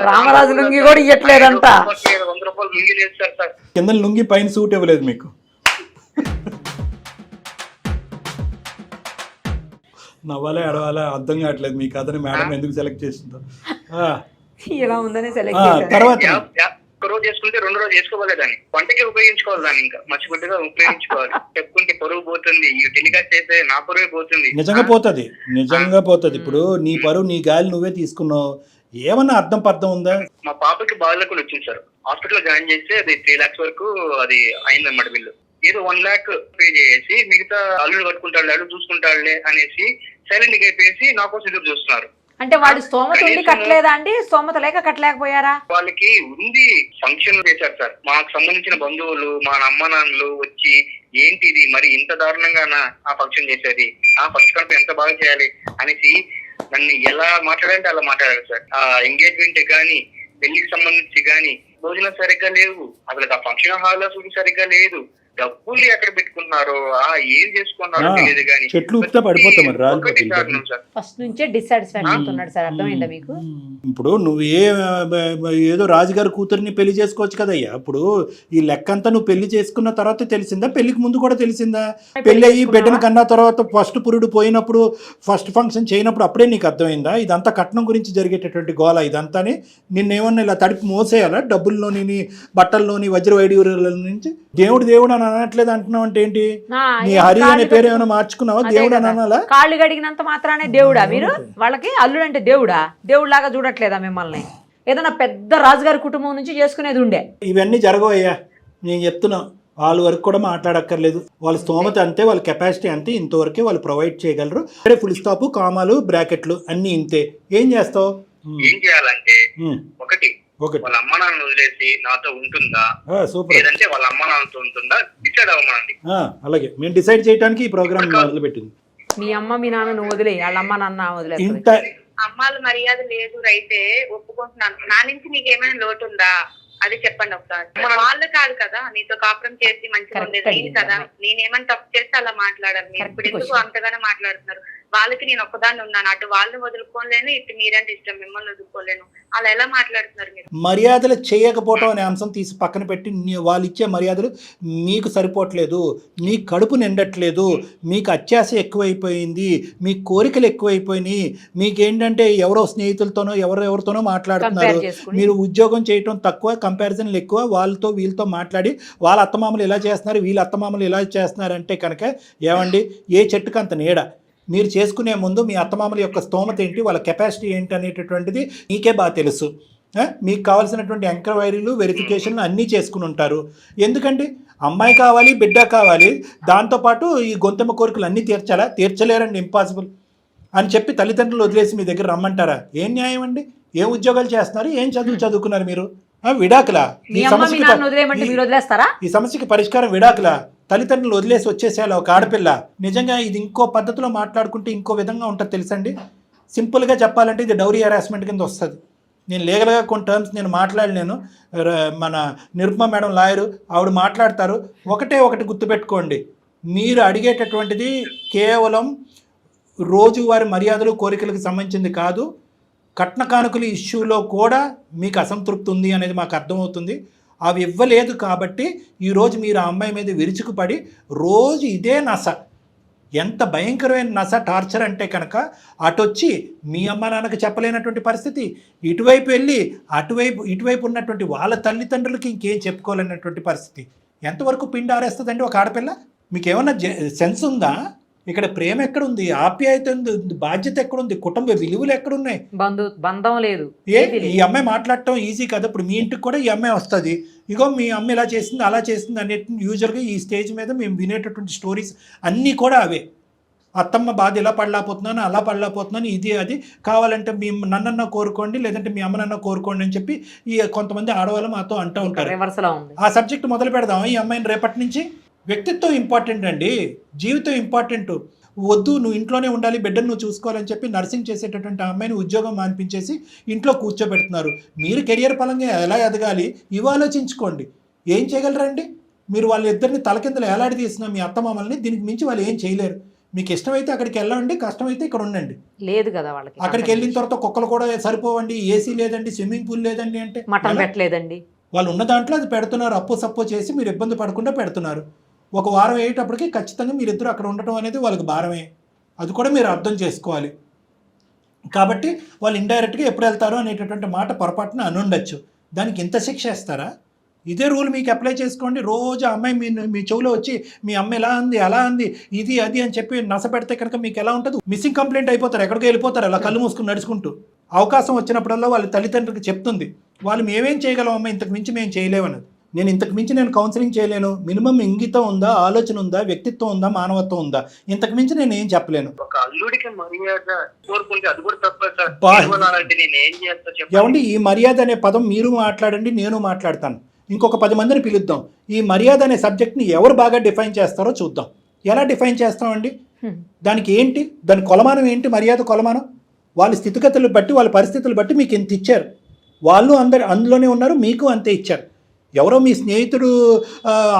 రామరాజు లుంగి కూడా ఇవ్వట్లేదంట. 100 రూపాయలు లుంగి వేస్తారు సార్. కింద లుంగి పైన సూట్ ఇవ్వలేదు మీకు. నవ్వాలా ఎడవాలా అర్థం కావట్లేదు మీకు. అతని మేడం ఎందుకు సెలెక్ట్ చేసిందో ఇలా ఉందని సెలెక్ట్. తర్వాత ఒక రోజు చేసుకుంటే 2 రోజు చేసుకోవాలి. దాన్ని వంటకి ఉపయోగించుకోవాలి. దాన్ని ఇంకా మర్చిపోట్టుగా ఉపయోగించుకోవాలి. చెప్పుకుంటే పరువు పోతుంది. ఈ టెలికాస్ట్ చేస్తే నా పరువే పోతుంది. నిజంగా పోతుంది, నిజంగా పోతుంది. ఇప్పుడు నీ పరువు, నీ గాలి నువ్వే తీసుకున్నావు. ఏమన్నా అర్థం పర్థం ఉందా? మా పాపకి బాధలకు వచ్చింది సార్. హాస్పిటల్ జాయిన్ చేస్తే అది 3 lakhs వరకు అది అయిందన్నమాట. బిల్లు ఏదో 1 lakh పే చేసి మిగతా అల్లుడు కట్టుకుంటాడు, చూసుకుంటాడులే అనేసి సైలెంట్ గా అయిపోయేసి నా కోసం ఎదురు చూస్తున్నారు. అంటే వాడు స్తోమత ఉండి కట్టలేదా అండి? స్తోమత లేక కట్టలేకపోయారా? వాళ్ళకి ఉంది. ఫంక్షన్ చేశారు సార్. మాకు సంబంధించిన బంధువులు, మా అమ్మ నాన్నలు వచ్చి ఏంటి ఇది మరి ఇంత దారుణంగా ఆ ఫంక్షన్ చేసేది, ఆ ఫస్ట్ కనుక ఎంత బాగా చేయాలి అనేసి నన్ను ఎలా మాట్లాడాలంటే అలా మాట్లాడారు సార్. ఆ ఎంగేజ్మెంట్ కానీ, పెళ్లికి సంబంధించి కానీ భోజనం సరిగ్గా లేవు. అసలు ఆ ఫంక్షన్ హాల్ సరిగ్గా లేదు. డబ్బులు ఎక్కడ పెట్టుకుంటున్నారో, ఏం చేసుకున్నారో తెలియదు. కానీ చెట్లు పడిపోతాం. ఫస్ట్ నుంచే డిస్సాటిస్ఫాక్షన్ ఉన్నాడు సార్. అర్థమైందా మీకు? ఇప్పుడు నువ్వు ఏదో రాజుగారి కూతురిని పెళ్లి చేసుకోవచ్చు కదయ్యా. ఇప్పుడు ఈ లెక్కంతా నువ్వు పెళ్లి చేసుకున్న తర్వాత తెలిసిందా, పెళ్లికి ముందు కూడా తెలిసిందా? పెళ్లి అయ్యి బిడ్డను కన్నా తర్వాత ఫస్ట్ పురుడు పోయినప్పుడు, ఫస్ట్ ఫంక్షన్ చేయనప్పుడు అప్పుడే నీకు అర్థమైందా ఇదంతా కట్నం గురించి జరిగేటటువంటి గోల ఇదంతాని? నిన్నేమన్నా ఇలా తడిపి మోసేయాలా? డబ్బుల్లోని, బట్టల్లోని, వజ్ర వైడూర్యాల నుంచి దేవుడు అని అనట్లేదు అంటున్నావు అంటే ఏంటి? నీ హరి అనే పేరు ఏమైనా మార్చుకున్నావా? దేవుడు అని అనాలా? కాళ్ళు గడిగినంత మాత్రానే దేవుడా మీరు? వాళ్ళకి అల్లుడు అంటే దేవుడా? దేవుడిలాగా చూడట్లేదా మిమ్మల్ని? ఏదైనా పెద్ద రాజుగారి కుటుంబం నుంచి చేసుకునేది ఉండే. ఇవన్నీ జరగవయ్యా, నేను చెప్తున్నా. వాళ్ళ వరకు కూడా మాట్లాడక్కర్లేదు. వాళ్ళ స్తోమత అంతే, వాళ్ళ కెపాసిటీ అంతే, ఇంతవరకే వాళ్ళు ప్రొవైడ్ చేయగలరు. సరే, ఫుల్ స్టాప్, కామాలు, బ్రాకెట్లు అన్ని ఇంతే. ఏం చేస్తావు? ఏం చేయాలంటే ఒకటి, వాళ్ళ అమ్మ నాన్న వదిలేసి నాతో ఉంటుందా, లేదంటే వాళ్ళ అమ్మ నాన్నతో ఉంటుందా డిసైడ్ అవ్వమండి. అలాగే మేము డిసైడ్ చేయడానికి ఈ ప్రోగ్రామ్ మొదలు పెట్టింది. మీ అమ్మ మీ నాన్న నువ్వు వదిలే, వాళ్ళ అమ్మ నాన్న వదిలే. అమ్మాల మర్యాద లేదు అయితే ఒప్పుకుంటున్నాను. నా నుంచి నీకేమైనా లోటు ఉందా అది చెప్పండి ఒకసారి. వాళ్ళు కాదు కదా నీతో కాపురం చేసి మంచిగా ఉండేది నేను కదా. నేనేమైనా తప్పు చేస్తే అలా మాట్లాడాలి. మీరు ఇప్పుడు ఎందుకు అంతగానో మాట్లాడుతున్నారు? వాళ్ళకి నేను ఒక్కదాన్ని ఉన్నాను, అటు వాళ్ళు వదులుకోలేను, ఇటు మీరంటే ఇష్టం, మిమ్మల్ని వదులుకోలేను. అలా ఎలా మాట్లాడుతున్నారు మీరు? మర్యాదలు చేయకపోవటం అనే అంశం తీసి పక్కన పెట్టి వాళ్ళు ఇచ్చే మర్యాదలు మీకు సరిపోవట్లేదు, మీ కడుపు నిండట్లేదు, మీకు అత్యాశ ఎక్కువైపోయింది, మీ కోరికలు ఎక్కువైపోయినాయి, మీకేంటంటే ఎవరో స్నేహితులతోనో ఎవరితోనో మాట్లాడుతున్నారు, మీరు ఉద్యోగం చేయటం తక్కువ, కంపారిజన్లు ఎక్కువ, వాళ్ళతో వీళ్ళతో మాట్లాడి వాళ్ళ అత్తమామలు ఇలా చేస్తున్నారు, వీళ్ళ అత్తమామలు ఇలా చేస్తున్నారంటే కనుక ఏమండి, ఏ చెట్టుకు అంత నీడ. మీరు చేసుకునే ముందు మీ అత్తమామల యొక్క స్తోమత ఏంటి, వాళ్ళ కెపాసిటీ ఏంటి అనేటటువంటిది మీకే బాగా తెలుసు. మీకు కావాల్సినటువంటి ఎంక్వైరీలు, వెరిఫికేషన్లు అన్నీ చేసుకుని ఉంటారు. ఎందుకండి, అమ్మాయి కావాలి, బిడ్డ కావాలి, దాంతోపాటు ఈ గొంతెమ్మ కోరికలు అన్నీ తీర్చలేరండి, ఇంపాసిబుల్ అని చెప్పి తల్లిదండ్రులు వదిలేసి మీ దగ్గర రమ్మంటారా? ఏం న్యాయం అండి? ఏం ఉద్యోగాలు చేస్తున్నారు, ఏం చదువుకున్నారు మీరు? విడాకులా? ఈ సమస్యకి పరిష్కారం విడాకులా? తల్లిదండ్రులు వదిలేసి వచ్చేసేలా ఒక ఆడపిల్ల? నిజంగా ఇది ఇంకో పద్ధతిలో మాట్లాడుకుంటే ఇంకో విధంగా ఉంటుంది తెలుసండి. సింపుల్గా చెప్పాలంటే ఇది డౌరీ హెరాస్మెంట్ కింద వస్తుంది. నేను లీగల్గా కొన్ని టర్మ్స్ నేను మాట్లాడలేను, మన నిరుపమ మేడం లాయరు ఆవిడ మాట్లాడతారు. ఒకటి గుర్తుపెట్టుకోండి, మీరు అడిగేటటువంటిది కేవలం రోజువారి మర్యాదలు కోరికలకు సంబంధించింది కాదు, కట్న కానుకల ఇష్యూలో కూడా మీకు అసంతృప్తి ఉంది అనేది మాకు అర్థమవుతుంది. అవి ఇవ్వలేదు కాబట్టి ఈరోజు మీరు ఆ అమ్మాయి మీద విరుచుకుపడి రోజు ఇదే నస, ఎంత భయంకరమైన నస, టార్చర్ అంటే కనుక అటొచ్చి మీ అమ్మ నాన్నకి చెప్పలేనటువంటి పరిస్థితి, ఇటువైపు వెళ్ళి ఇటువైపు ఉన్నటువంటి వాళ్ళ తల్లిదండ్రులకి ఇంకేం చెప్పుకోలేనటువంటి పరిస్థితి. ఎంతవరకు పిండి ఆరేస్తుందండి ఒక ఆడపిల్ల? మీకు ఏమన్నా సెన్స్ ఉందా? ఇక్కడ ప్రేమ ఎక్కడుంది, ఆప్యాయత ఉంది, బాధ్యత ఎక్కడుంది, కుటుంబ విలువలు ఎక్కడున్నాయి? బంధం లేదు. ఈ అమ్మాయి మాట్లాడటం ఈజీ కదా. ఇప్పుడు మీ ఇంటికి కూడా ఈ అమ్మాయి వస్తుంది, ఇగో మీ అమ్మ ఇలా చేసింది అలా చేసింది అనే యూజువల్గా ఈ స్టేజ్ మీద మేము వినేటటువంటి స్టోరీస్ అన్నీ కూడా అవే. అత్తమ్మ బాధ ఇలా పడలేకపోతున్నాను, అలా పడలేకపోతున్నాను, ఇది అది కావాలంటే మీ నన్నన్నా కోరుకోండి, లేదంటే మీ అమ్మనన్నా కోరుకోండి అని చెప్పి ఈ కొంతమంది ఆడవాళ్ళు మాతో అంటూ ఉంటారు. ఆ సబ్జెక్ట్ మొదలు పెడదాం ఈ అమ్మాయిని రేపటి నుంచి. వ్యక్తిత్వం ఇంపార్టెంట్ అండి, జీవితం ఇంపార్టెంట్. వద్దు నువ్వు ఇంట్లోనే ఉండాలి, బిడ్డను నువ్వు చూసుకోవాలని చెప్పి నర్సింగ్ చేసేటటువంటి ఆ అమ్మాయిని ఉద్యోగం మానిపించేసి ఇంట్లో కూర్చోబెడుతున్నారు. మీరు కెరియర్ పరంగా ఎలా ఎదగాలి ఇవి ఆలోచించుకోండి. ఏం చేయగలరండి మీరు? వాళ్ళిద్దరిని తలకిందలు ఎలాడి తీసిన మీ అత్తమామల్ని, దీనికి మించి వాళ్ళు ఏం చేయలేరు. మీకు ఇష్టమైతే అక్కడికి వెళ్ళండి, కష్టమైతే ఇక్కడ ఉండండి. లేదు కదా వాళ్ళకి. అక్కడికి వెళ్ళిన తర్వాత కుక్కలు కూడా సరిపోవండి, ఏసీ లేదండి, స్విమ్మింగ్ పూల్ లేదండి అంటే మటన్ పెట్టలేదండి. వాళ్ళు ఉన్న దాంట్లో అది పెడుతున్నారు, అప్పు సప్పు చేసి మీరు ఇబ్బంది పడకుండా పెడుతున్నారు. ఒక వారం అయ్యేటప్పటికి ఖచ్చితంగా మీరిద్దరు అక్కడ ఉండటం అనేది వాళ్ళకి భారమే, అది కూడా మీరు అర్థం చేసుకోవాలి. కాబట్టి వాళ్ళు ఇండైరెక్ట్గా ఎప్పుడు వెళ్తారో అనేటటువంటి మాట పొరపాటున అనుండొచ్చు. దానికి ఇంత శిక్ష వేస్తారా? ఇదే రూల్ మీకు అప్లై చేసుకోండి. రోజు అమ్మాయి మీ చెవులో వచ్చి మీ అమ్మ ఎలా అంది అలా అంది ఇది అది అని చెప్పి నస పెడితే కనుక మీకు ఎలా ఉంటుంది? మిస్సింగ్ కంప్లైంట్ అయిపోతారు, ఎక్కడికి వెళ్ళిపోతారు అలా కళ్ళు మూసుకుని నడుచుకుంటూ. అవకాశం వచ్చినప్పుడల్లా వాళ్ళ తల్లిదండ్రులకు చెప్తుంది, వాళ్ళు మేమేం చేయగలం అమ్మ, ఇంతకు మించి మేము చేయలేమన్నది. నేను ఇంతకు మించి నేను కౌన్సిలింగ్ చేయలేను, మినిమం ఇంగితం ఉందా, ఆలోచన ఉందా, వ్యక్తిత్వం ఉందా, మానవత్వం ఉందా, ఇంతకు మించి నేను ఏం చెప్పలేను. ఒక అల్లుడికి మర్యాద కోరుకుంటే అది కూడా తప్పే సార్. ఏమండి, ఈ మర్యాద అనే పదం మీరు మాట్లాడండి, నేను మాట్లాడతాను, ఇంకొక 10 మందిని పిలుద్దాం. ఈ మర్యాద అనే సబ్జెక్ట్ని ఎవరు బాగా డిఫైన్ చేస్తారో చూద్దాం. ఎలా డిఫైన్ చేస్తామండి? దానికి ఏంటి, దాని కొలమానం ఏంటి? మర్యాద కొలమానం వాళ్ళ స్థితిగతులు బట్టి, వాళ్ళ పరిస్థితులు బట్టి మీకు ఎంత ఇచ్చారు. వాళ్ళు అందులోనే ఉన్నారు, మీకు అంతే ఇచ్చారు. ఎవరో మీ స్నేహితుడు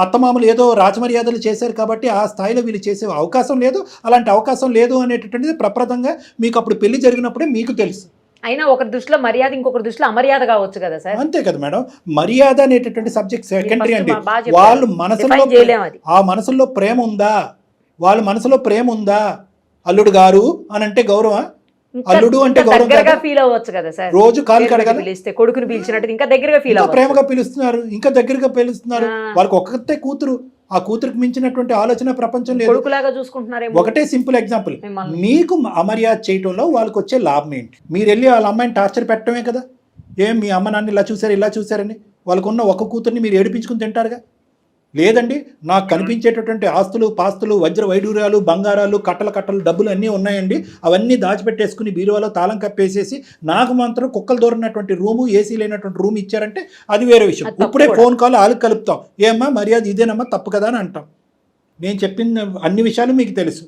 అత్తమామలు ఏదో రాజమర్యాదలు చేశారు కాబట్టి ఆ స్థాయిలో వీళ్ళు చేసే అవకాశం లేదు, అలాంటి అవకాశం లేదు అనేటటువంటిది ప్రప్రదంగా మీకు అప్పుడు పెళ్లి జరిగినప్పుడే మీకు తెలుసు. అయినా ఒకరి దృష్టిలో మర్యాద, ఇంకొకరి దృష్టిలో అమర్యాద కావచ్చు కదా సార్. అంతే కదా మేడం. మర్యాద అనేటటువంటి సబ్జెక్ట్ సెకండరీ అండి. వాళ్ళు మనసులో ఆ మనసులో ప్రేమ ఉందా, వాళ్ళ మనసులో ప్రేమ ఉందా? అల్లుడు గారు అని అంటే గౌరవం, అల్లుడు అంటే దగ్గరగా ఫీల్ అవ్వచ్చు కదా సార్. రోజు కాలు కడగాలి, పిలిస్తే కొడుకుని పిలిచినట్టు ఇంకా దగ్గరగా ఫీల్ అవ్వచ్చు, ప్రేమగా పిలుస్తున్నారు, ఇంకా దగ్గరగా పిలుస్తున్నారు. వాళ్ళకి ఒక్కతే కూతురు, ఆ కూతురికి మించినటువంటి ఆలోచన ప్రపంచం లేదు, కొడుకులాగా చూసుకుంటున్నారు. ఒకటే సింపుల్ ఎగ్జాంపుల్, మీకు అమర్యాద చేయటంలో వాళ్ళకి వచ్చే లాభం ఏంటి? మీరు వెళ్ళి వాళ్ళ అమ్మాయిని టార్చర్ పెట్టడమే కదా. ఏం మీ అమ్మ నాన్న ఇలా చూసారు ఇలా చూసారని వాళ్ళకున్న ఒక కూతుర్ని మీరు ఏడిపించుకుని తింటారుగా. లేదండి, నాకు కనిపించేటటువంటి ఆస్తులు పాస్తులు వజ్ర వైడూర్యాలు బంగారాలు కట్టలు డబ్బులు అన్నీ ఉన్నాయండి, అవన్నీ దాచిపెట్టేసుకుని బీరువాలో తాళం కప్పేసేసి నాకు మాత్రం కుక్కలు దూరినటువంటి రూము, ఏసీ లేనటువంటి రూమ్ ఇచ్చారంటే అది వేరే విషయం. ఇప్పుడే ఫోన్ కాల్ ఆలకు కలుపుతాం, ఏమ్మా మర్యాద ఇదేనమ్మా, తప్పు కదా అని అంటాం. నేను చెప్పిన అన్ని విషయాలు మీకు తెలుసు.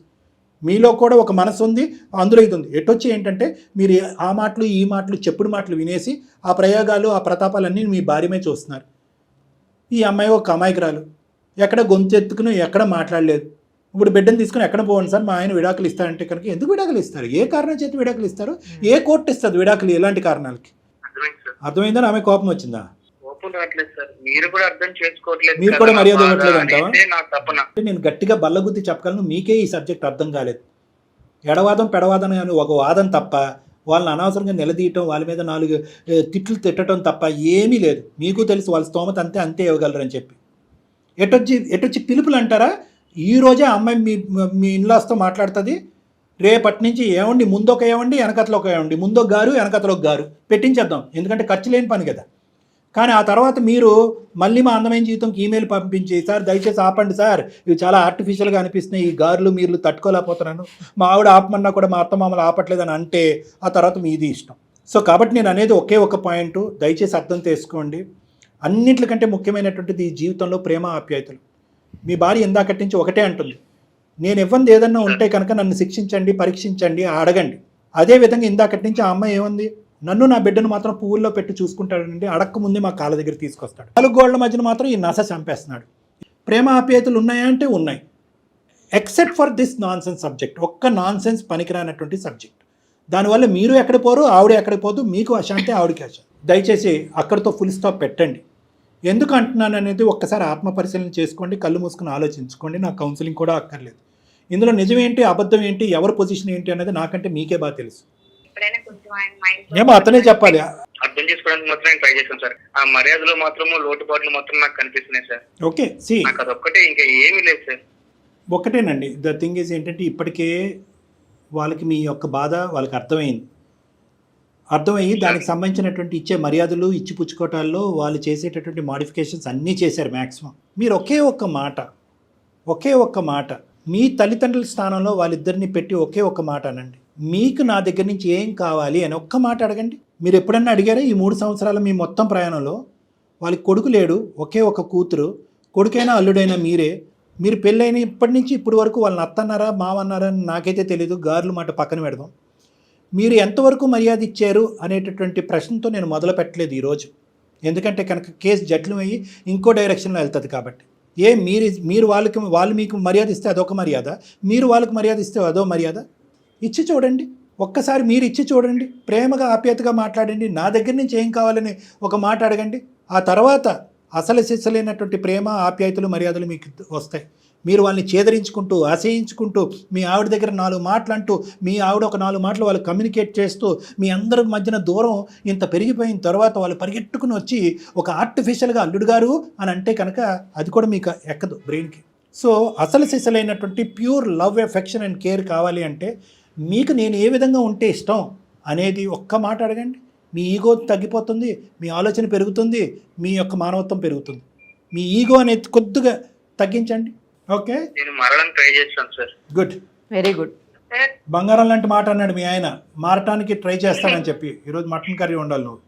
మీలో కూడా ఒక మనసు ఉంది, అందులో ఇది ఉంది. ఎటొచ్చి ఏంటంటే మీరు ఆ మాటలు ఈ మాటలు చెప్పుడు మాటలు వినేసి ఆ ప్రయోగాలు ఆ ప్రతాపాలన్నీ మీ భార్యమే చూస్తున్నారు. ఈ అమ్మాయి ఒక అమాయకురాలు, ఎక్కడ గొంతెత్తుకుని ఎక్కడ మాట్లాడలేదు, ఇప్పుడు బిడ్డను తీసుకుని ఎక్కడ పోవండి సార్, మా ఆయన విడాకులు ఇస్తారంటే కనుక ఎందుకు విడాకులు ఇస్తారు? ఏ కారణం చేతి విడాకులు ఇస్తారు? ఏ కోర్టు ఇస్తుంది విడాకులు ఎలాంటి కారణాలకి? అర్థమైందా? ఆమె కోపం వచ్చిందా? మీరు కూడా అర్థం చేసుకోవట్లేదు, మీరు కూడా మర్యాద ఇవ్వట్లేదు అంటావా? నాకు తప్పన. నేను గట్టిగా బల్లగుద్ది చెప్పగలను, మీకే ఈ సబ్జెక్ట్ అర్థం కాలేదు. ఎడవాదం పెడవాదం అని ఒక వాదం తప్ప, వాళ్ళని అనవసరంగా నిలదీయటం, వాళ్ళ మీద 4 తిట్లు తిట్టడం తప్ప ఏమీ లేదు. మీకు తెలుసు వాళ్ళ స్తోమత అంతే ఇవ్వగలరని చెప్పి. ఎటొచ్చి పిలుపులు అంటారా? ఈ రోజే అమ్మాయి మీ ఇన్లాస్తో మాట్లాడుతుంది, రేపటి నుంచి ఏమండి ముందొక ఏమండి వెనకతలో ఒక ఏమండి, ముందొక గారు వెనకతలో ఒక గారు పెట్టించేద్దాం, ఎందుకంటే ఖర్చు లేని పని కదా. కానీ ఆ తర్వాత మీరు మళ్ళీ మా అందమైన జీవితంకి ఈమెయిల్ పంపించి, సార్ దయచేసి ఆపండి సార్, ఇవి చాలా ఆర్టిఫిషియల్గా అనిపిస్తున్నాయి, ఈ గారులు మీరు తట్టుకోలేకపోతున్నాను, మా ఆవిడ ఆపమన్నా కూడా మా అత్త మామలు ఆపట్లేదని అంటే ఆ తర్వాత మీది ఇష్టం. సో కాబట్టి నేను అనేది ఒకే ఒక పాయింట్, దయచేసి అర్థం చేసుకోండి. అన్నింటికంటే ముఖ్యమైనటువంటిది ఈ జీవితంలో ప్రేమ ఆప్యాయతలు. మీ భార్య ఇందాకటి నుంచి ఒకటే అంటుంది, నేను ఇవ్వంది ఏదన్నా ఉంటే కనుక నన్ను శిక్షించండి, పరీక్షించండి, అడగండి. అదేవిధంగా ఇందాకటి నుంచి ఆ అమ్మాయి ఏముంది, నన్ను నా బిడ్డను మాత్రం పువ్వుల్లో పెట్టి చూసుకుంటాడండి, అడక్క ముందే మా కాళ్ళ దగ్గర తీసుకొస్తాడు. 4 గోళ్ల మధ్యన మాత్రం ఈ నస చంపేస్తున్నాడు. ప్రేమ ఆప్యాయతలు ఉన్నాయా అంటే ఉన్నాయి, except for this non sense subject. ఒక్క నాన్ సెన్స్ పనికిరానటువంటి సబ్జెక్ట్. దానివల్ల మీరు ఎక్కడ పోరు, ఆవిడ ఎక్కడ పోదు, మీకు అశాంతి, ఆవిడకి అశాంతి. దయచేసి అక్కడితో ఫుల్ స్టాప్ పెట్టండి. ఎందుకు అంటున్నాను అనేది ఒక్కసారి ఆత్మ పరిశీలన చేసుకోండి, కళ్ళు మూసుకుని ఆలోచించుకోండి. నాకు కౌన్సిలింగ్ కూడా అక్కర్లేదు. ఇందులో నిజం ఏంటి, అబద్ధం ఏంటి, ఎవరి పొజిషన్ ఏంటి అనేది నాకంటే మీకే బాగా తెలుసు. ఏమో అతనే చెప్పాలి. అర్థం చేసుకోవడానికి మాత్రం ట్రై చేస్తాను సార్. ఆ మర్యాదలో మాత్రము లోటుపాట్లు మాత్రం నాకు కనిపిస్తున్నాయి సార్. ఓకే, సి నాకు అదొక్కటే, ఇంకా ఏమీ లేదు సార్. ఒకటేనండి. ద థింగ్ ఈజ్ ఏంటంటే ఇప్పటికే వాళ్ళకి మీ యొక్క బాధ వాళ్ళకి అర్థమయ్యి దానికి సంబంధించినటువంటి ఇచ్చే మర్యాదలు, ఇచ్చిపుచ్చుకోవటాల్లో వాళ్ళు చేసేటటువంటి మాడిఫికేషన్స్ అన్నీ చేశారు మ్యాక్సిమం. మీరు ఒకే ఒక్క మాట మీ తల్లిదండ్రుల స్థానంలో వాళ్ళిద్దరిని పెట్టి ఒకే ఒక్క మాట అనండి, మీకు నా దగ్గర నుంచి ఏం కావాలి అని ఒక్క మాట అడగండి. మీరు ఎప్పుడన్నా అడిగారా ఈ 3 సంవత్సరాల మీ మొత్తం ప్రయాణంలో? వాళ్ళకి కొడుకు లేడు, ఒకే ఒక కూతురు, కొడుకైనా అల్లుడైనా మీరే. మీరు పెళ్ళైన ఇప్పటి నుంచి ఇప్పటి వరకు వాళ్ళని అత్తన్నారా మావన్నారా అని నాకైతే తెలీదు, గారులు మాట పక్కన పెడదాం. మీరు ఎంతవరకు మర్యాద ఇచ్చారు అనేటటువంటి ప్రశ్నతో నేను మొదలు పెట్టలేదు ఈరోజు. ఎందుకంటే కనుక కేసు జట్లం అయ్యి ఇంకో డైరెక్షన్లో వెళ్తుంది కాబట్టి. వాళ్ళు మీకు మర్యాద ఇస్తే అదొక మర్యాద, మీరు వాళ్ళకి మర్యాద ఇస్తే అదో మర్యాద. ఇచ్చి చూడండి, ఒక్కసారి మీరు ఇచ్చి చూడండి, ప్రేమగా ఆప్యాయతగా మాట్లాడండి, నా దగ్గర నుంచి ఏం కావాలని ఒక మాట అడగండి. ఆ తర్వాత అసలు సిసలైనటువంటి ప్రేమ ఆప్యాయతలు మర్యాదలు మీకు వస్తాయి. మీరు వాళ్ళని చేదరించుకుంటూ ఆశయించుకుంటూ మీ ఆవిడ దగ్గర 4 మాటలు అంటూ, మీ ఆవిడ ఒక 4 మాటలు వాళ్ళు కమ్యూనికేట్ చేస్తూ, మీ అందరి మధ్యన దూరం ఇంత పెరిగిపోయిన తర్వాత వాళ్ళు పరిగెట్టుకుని వచ్చి ఒక ఆర్టిఫిషియల్గా అల్లుడు గారు అని అంటే కనుక అది కూడా మీకు ఎక్కదు బ్రెయిన్కి. సో అసలు సిసలైనటువంటి pure love, affection and care కావాలి అంటే మీకు నేను ఏ విధంగా ఉంటే ఇష్టం అనేది ఒక్క మాట అడగండి. మీ ఈగో తగ్గిపోతుంది, మీ ఆలోచన పెరుగుతుంది, మీ యొక్క మానవత్వం పెరుగుతుంది. మీ ఈగో అనేది కొద్దిగా తగ్గించండి. ఓకే, నేను మారడానికి ట్రై చేస్తాను సార్. Good, very good. బంగారం లాంటి మాట అన్నాడు మీ ఆయన, మారటానికి ట్రై చేస్తానని చెప్పి. ఈరోజు మటన్ కర్రీ ఉండాలి నువ్వు.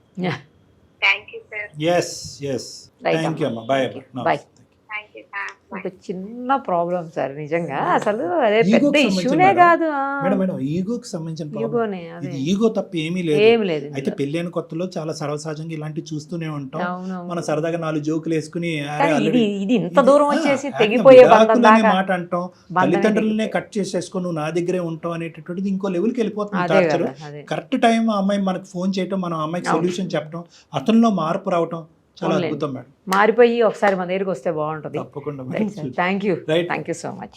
ఎస్ థ్యాంక్ యూ అమ్మా, బాయ్ అమ్మా. బాయ్. ఒక చిన్న ప్రాబ్లం సార్ నిజంగా, అసలు అదే పెద్ద ఇష్యూనే కాదు. మేడం ఈగోకి సంబంధించిన ఈగోనే, ఇది ఈగో తప్ప ఏమీ లేదు. అయితే పెళ్ళైన కొత్తలో చాలా సర్వసహజంగా ఇలాంటివి చూస్తూనే ఉంటాం. మన సరదాగా 4 జోకులు వేసుకుని ఇది ఇంత దూరం వచ్చేసి తెగిపోయే మాట అంటాం, తల్లిదండ్రులనే కట్ చేసేసుకొని నువ్వు నా దగ్గరే ఉంటావు అనేటటువంటిది ఇంకో లెవెల్కి వెళ్ళిపోతుంది. కరెక్ట్ టైం ఆ అమ్మాయి మనకు ఫోన్ చేయటం, మనం అమ్మాయికి సొల్యూషన్ చెప్పడం, అతనిలో మార్పు రావటం చాలా అద్భుతం మేడం. మారిపోయి ఒకసారి మన దగ్గరికి వస్తే బాగుంటుంది. తప్పకుండా. Thank you so much.